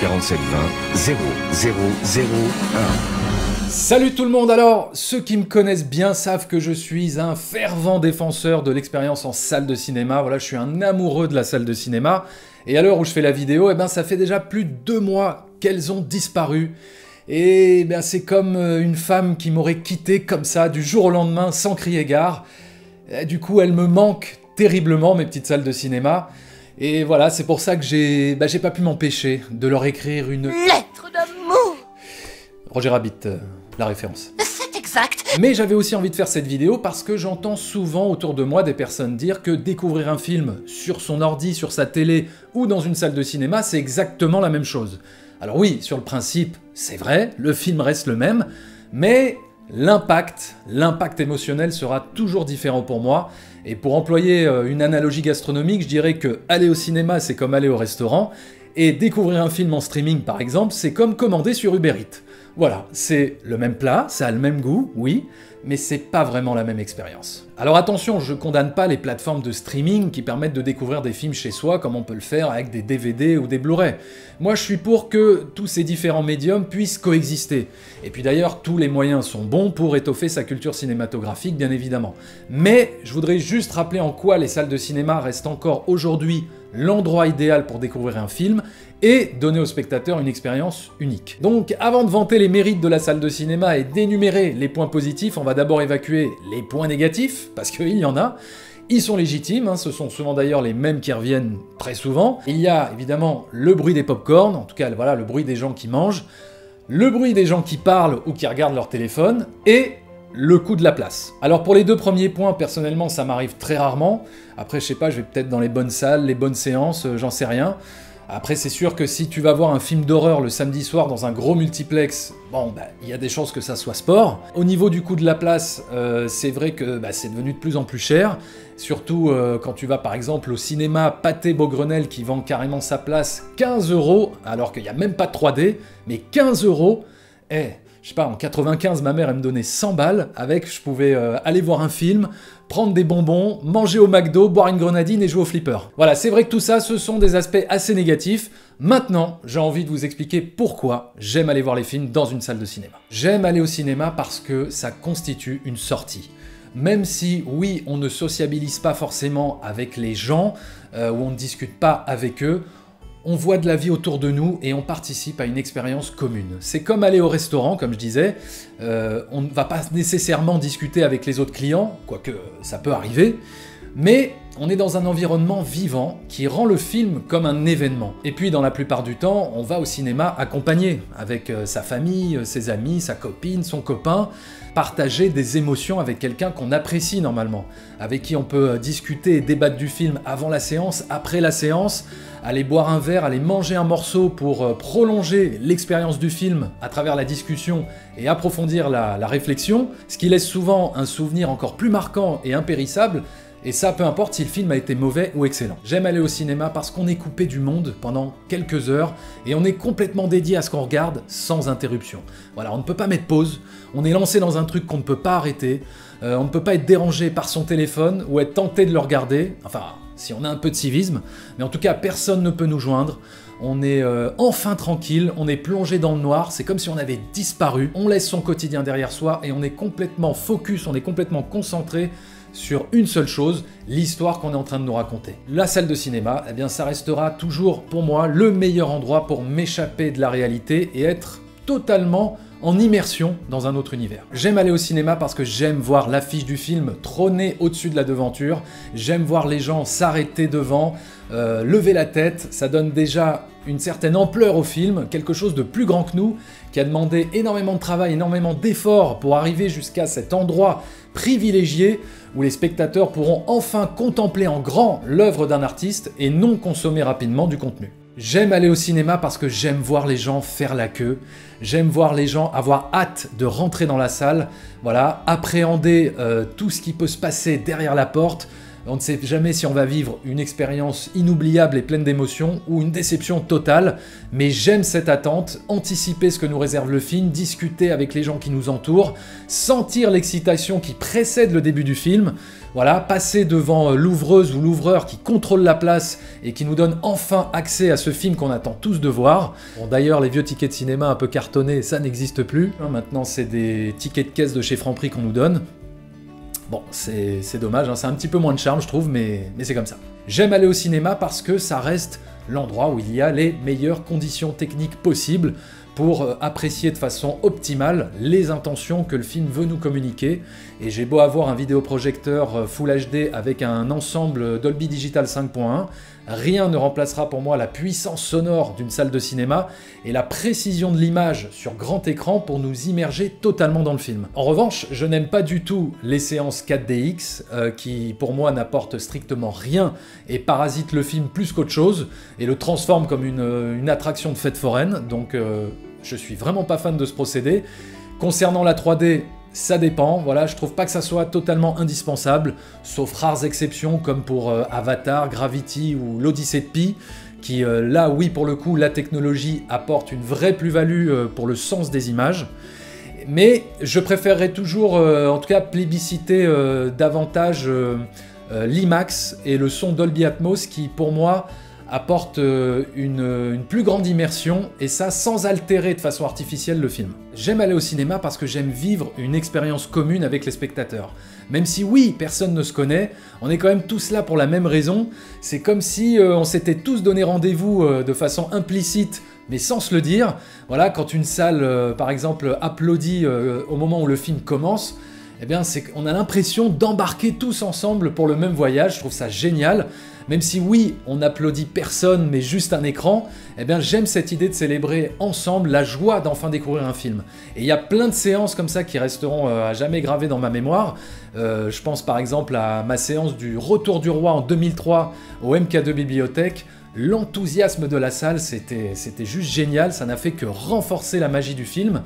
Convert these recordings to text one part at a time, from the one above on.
47 20 0001. Salut tout le monde. Alors, ceux qui me connaissent bien savent que je suis un fervent défenseur de l'expérience en salle de cinéma. Voilà, je suis un amoureux de la salle de cinéma. Et à l'heure où je fais la vidéo, ça fait déjà plus de 2 mois qu'elles ont disparu. Et c'est comme une femme qui m'aurait quitté comme ça, du jour au lendemain, sans crier gare. Du coup, elles me manquent terriblement, mes petites salles de cinéma. Et voilà, c'est pour ça que j'ai pas pu m'empêcher de leur écrire une lettre d'amour. Roger Rabbit, la référence. C'est exact. Mais j'avais aussi envie de faire cette vidéo parce que j'entends souvent autour de moi des personnes dire que découvrir un film sur son ordi, sur sa télé ou dans une salle de cinéma, c'est exactement la même chose. Alors oui, sur le principe, c'est vrai, le film reste le même, mais l'impact émotionnel sera toujours différent pour moi. Et pour employer une analogie gastronomique, je dirais que aller au cinéma, c'est comme aller au restaurant, et découvrir un film en streaming, par exemple, c'est comme commander sur Uber Eats. Voilà, c'est le même plat, ça a le même goût, oui, mais c'est pas vraiment la même expérience. Alors attention, je condamne pas les plateformes de streaming qui permettent de découvrir des films chez soi comme on peut le faire avec des DVD ou des Blu-ray. Moi je suis pour que tous ces différents médiums puissent coexister. Et puis d'ailleurs, tous les moyens sont bons pour étoffer sa culture cinématographique, bien évidemment. Mais je voudrais juste rappeler en quoi les salles de cinéma restent encore aujourd'hui l'endroit idéal pour découvrir un film et donner aux spectateurs une expérience unique. Donc avant de vanter les mérites de la salle de cinéma et d'énumérer les points positifs, on va d'abord évacuer les points négatifs, parce qu'il y en a. Ils sont légitimes, ce sont souvent d'ailleurs les mêmes qui reviennent très souvent. Il y a évidemment le bruit des pop-corn, en tout cas voilà, le bruit des gens qui mangent, le bruit des gens qui parlent ou qui regardent leur téléphone, et le coût de la place. Alors pour les 2 premiers points, personnellement, ça m'arrive très rarement. Après, je sais pas, je vais peut-être dans les bonnes salles, les bonnes séances, j'en sais rien. Après, c'est sûr que si tu vas voir un film d'horreur le samedi soir dans un gros multiplex, il y a des chances que ça soit sport. Au niveau du coût de la place, c'est vrai que c'est devenu de plus en plus cher. Surtout quand tu vas par exemple au cinéma Pathé-Beaugrenelle qui vend carrément sa place 15 €, alors qu'il n'y a même pas de 3D, mais 15 €, je sais pas, en 95, ma mère, elle me donnait 100 balles, avec, je pouvais aller voir un film, prendre des bonbons, manger au McDo, boire une grenadine et jouer au flipper. Voilà, c'est vrai que tout ça, ce sont des aspects assez négatifs. Maintenant, j'ai envie de vous expliquer pourquoi j'aime aller voir les films dans une salle de cinéma. J'aime aller au cinéma parce que ça constitue une sortie. Même si, oui, on ne sociabilise pas forcément avec les gens, ou on ne discute pas avec eux, on voit de la vie autour de nous et on participe à une expérience commune. C'est comme aller au restaurant, comme je disais, on ne va pas nécessairement discuter avec les autres clients, quoique ça peut arriver, mais on est dans un environnement vivant qui rend le film comme un événement. Et puis dans la plupart du temps, on va au cinéma accompagné, avec sa famille, ses amis, sa copine, son copain, partager des émotions avec quelqu'un qu'on apprécie normalement, avec qui on peut discuter et débattre du film avant la séance, après la séance, aller boire un verre, aller manger un morceau pour prolonger l'expérience du film à travers la discussion et approfondir la réflexion, ce qui laisse souvent un souvenir encore plus marquant et impérissable. Et ça, peu importe si le film a été mauvais ou excellent. J'aime aller au cinéma parce qu'on est coupé du monde pendant quelques heures et on est complètement dédié à ce qu'on regarde sans interruption. Voilà, on ne peut pas mettre pause, on est lancé dans un truc qu'on ne peut pas arrêter, on ne peut pas être dérangé par son téléphone ou être tenté de le regarder, enfin, si on a un peu de civisme, mais en tout cas, personne ne peut nous joindre. On est enfin tranquille, on est plongé dans le noir, c'est comme si on avait disparu, on laisse son quotidien derrière soi et on est complètement focus, on est complètement concentré sur une seule chose, l'histoire qu'on est en train de nous raconter. La salle de cinéma, ça restera toujours pour moi le meilleur endroit pour m'échapper de la réalité et être totalement en immersion dans un autre univers. J'aime aller au cinéma parce que j'aime voir l'affiche du film trôner au-dessus de la devanture, j'aime voir les gens s'arrêter devant, lever la tête, ça donne déjà une certaine ampleur au film, quelque chose de plus grand que nous, qui a demandé énormément de travail, énormément d'efforts pour arriver jusqu'à cet endroit privilégié où les spectateurs pourront enfin contempler en grand l'œuvre d'un artiste et non consommer rapidement du contenu. J'aime aller au cinéma parce que j'aime voir les gens faire la queue, j'aime voir les gens avoir hâte de rentrer dans la salle, voilà, appréhender tout ce qui peut se passer derrière la porte, On ne sait jamais si on va vivre une expérience inoubliable et pleine d'émotions ou une déception totale, mais j'aime cette attente, anticiper ce que nous réserve le film, discuter avec les gens qui nous entourent, sentir l'excitation qui précède le début du film, voilà, passer devant l'ouvreuse ou l'ouvreur qui contrôle la place et qui nous donne enfin accès à ce film qu'on attend tous de voir. Bon, d'ailleurs, les vieux tickets de cinéma un peu cartonnés, ça n'existe plus. Maintenant, c'est des tickets de caisse de chez Franprix qu'on nous donne. Bon, c'est dommage, hein, c'est un petit peu moins de charme, je trouve, mais c'est comme ça. J'aime aller au cinéma parce que ça reste l'endroit où il y a les meilleures conditions techniques possibles pour apprécier de façon optimale les intentions que le film veut nous communiquer. Et j'ai beau avoir un vidéoprojecteur Full HD avec un ensemble Dolby Digital 5.1, rien ne remplacera pour moi la puissance sonore d'une salle de cinéma et la précision de l'image sur grand écran pour nous immerger totalement dans le film. En revanche, je n'aime pas du tout les séances 4DX qui, pour moi, n'apportent strictement rien et parasitent le film plus qu'autre chose et le transforment comme une attraction de fête foraine, donc je suis vraiment pas fan de ce procédé. Concernant la 3D, ça dépend, voilà, je trouve pas que ça soit totalement indispensable, sauf rares exceptions comme pour Avatar, Gravity ou l'Odyssée de Pi, qui là, oui, pour le coup, la technologie apporte une vraie plus-value pour le sens des images. Mais je préférerais toujours, en tout cas, plébisciter davantage l'IMAX et le son Dolby Atmos qui, pour moi, apporte une plus grande immersion, et ça sans altérer de façon artificielle le film. J'aime aller au cinéma parce que j'aime vivre une expérience commune avec les spectateurs. Même si oui, personne ne se connaît, on est quand même tous là pour la même raison, c'est comme si on s'était tous donné rendez-vous de façon implicite, mais sans se le dire. Voilà, quand une salle, par exemple, applaudit au moment où le film commence, eh bien, on a l'impression d'embarquer tous ensemble pour le même voyage, je trouve ça génial. Même si oui, on n'applaudit personne, mais juste un écran, eh bien j'aime cette idée de célébrer ensemble la joie d'enfin découvrir un film. Et il y a plein de séances comme ça qui resteront à jamais gravées dans ma mémoire. Je pense par exemple à ma séance du Retour du Roi en 2003 au MK2 Bibliothèque. L'enthousiasme de la salle, c'était juste génial, ça n'a fait que renforcer la magie du film.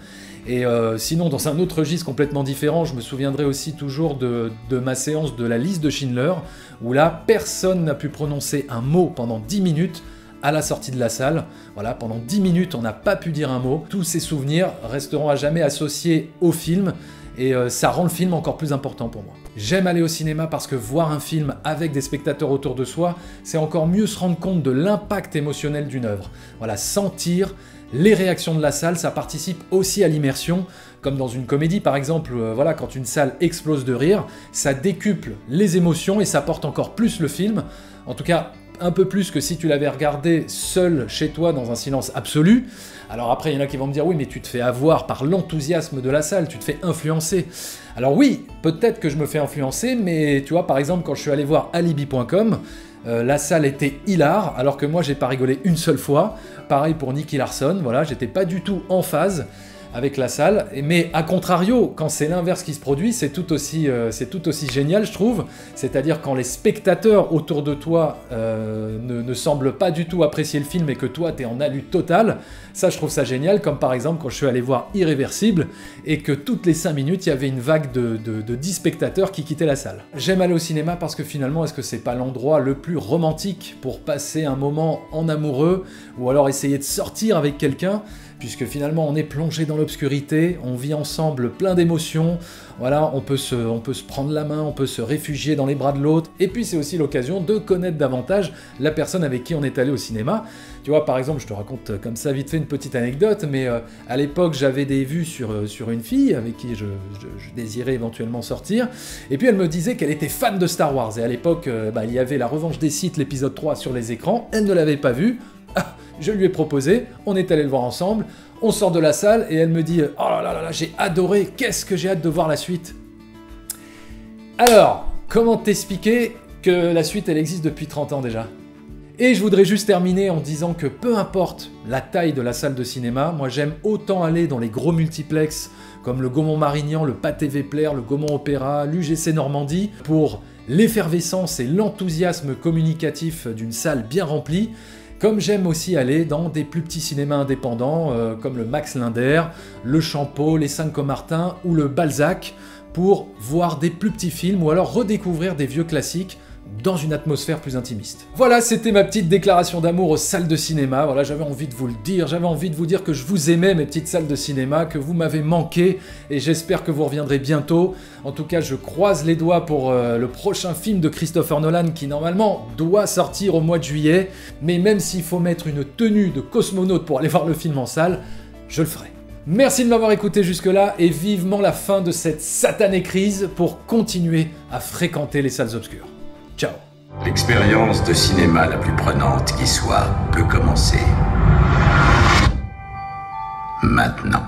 Et sinon, dans un autre registre complètement différent, je me souviendrai aussi toujours de ma séance de la liste de Schindler, où là, personne n'a pu prononcer un mot pendant 10 minutes à la sortie de la salle. Voilà, pendant 10 minutes, on n'a pas pu dire un mot. Tous ces souvenirs resteront à jamais associés au film, et ça rend le film encore plus important pour moi. J'aime aller au cinéma parce que voir un film avec des spectateurs autour de soi, c'est encore mieux se rendre compte de l'impact émotionnel d'une œuvre. Voilà, sentir les réactions de la salle, ça participe aussi à l'immersion, comme dans une comédie par exemple, voilà, quand une salle explose de rire, ça décuple les émotions et ça porte encore plus le film, en tout cas un peu plus que si tu l'avais regardé seul chez toi dans un silence absolu. Alors après, il y en a qui vont me dire « Oui, mais tu te fais avoir par l'enthousiasme de la salle, tu te fais influencer. » Alors oui, peut-être que je me fais influencer, mais tu vois, par exemple, quand je suis allé voir Alibi.com, la salle était hilar, alors que moi, j'ai pas rigolé une seule fois. Pareil pour Nicky Larson, voilà, j'étais pas du tout en phase avec la salle, mais à contrario, quand c'est l'inverse qui se produit, c'est tout aussi génial, je trouve. C'est-à-dire quand les spectateurs autour de toi ne semblent pas du tout apprécier le film et que toi, t'es en alu total, ça, je trouve ça génial, comme par exemple quand je suis allé voir Irréversible et que toutes les 5 minutes, il y avait une vague de 10 spectateurs qui quittaient la salle. J'aime aller au cinéma parce que finalement, est-ce que c'est pas l'endroit le plus romantique pour passer un moment en amoureux ou alors essayer de sortir avec quelqu'un, puisque finalement on est plongé dans l'obscurité, on vit ensemble plein d'émotions, voilà, on peut se prendre la main, on peut se réfugier dans les bras de l'autre, et puis c'est aussi l'occasion de connaître davantage la personne avec qui on est allé au cinéma. Tu vois, par exemple, je te raconte comme ça vite fait une petite anecdote, mais à l'époque j'avais des vues sur une fille avec qui je désirais éventuellement sortir, et puis elle me disait qu'elle était fan de Star Wars, et à l'époque il y avait La Revanche des Sith, l'épisode 3 sur les écrans, elle ne l'avait pas vu. Ah, je lui ai proposé, on est allé le voir ensemble, on sort de la salle et elle me dit « Oh là là là, j'ai adoré, qu'est-ce que j'ai hâte de voir la suite !» Alors, comment t'expliquer que la suite elle existe depuis 30 ans déjà ? Et je voudrais juste terminer en disant que peu importe la taille de la salle de cinéma, moi j'aime autant aller dans les gros multiplex comme le Gaumont-Marignan, le Pathé Vepler, le Gaumont Opéra, l'UGC Normandie, pour l'effervescence et l'enthousiasme communicatif d'une salle bien remplie, comme j'aime aussi aller dans des plus petits cinémas indépendants comme le Max Linder, le Champeau, les 5 Comartin ou le Balzac, pour voir des plus petits films ou alors redécouvrir des vieux classiques dans une atmosphère plus intimiste. Voilà, c'était ma petite déclaration d'amour aux salles de cinéma. Voilà, j'avais envie de vous le dire, j'avais envie de vous dire que je vous aimais, mes petites salles de cinéma, que vous m'avez manqué, et j'espère que vous reviendrez bientôt. En tout cas, je croise les doigts pour le prochain film de Christopher Nolan qui normalement doit sortir au mois de juillet, mais même s'il faut mettre une tenue de cosmonaute pour aller voir le film en salle, je le ferai. Merci de m'avoir écouté jusque-là, et vivement la fin de cette satanée crise pour continuer à fréquenter les salles obscures. Ciao. L'expérience de cinéma la plus prenante qui soit peut commencer maintenant.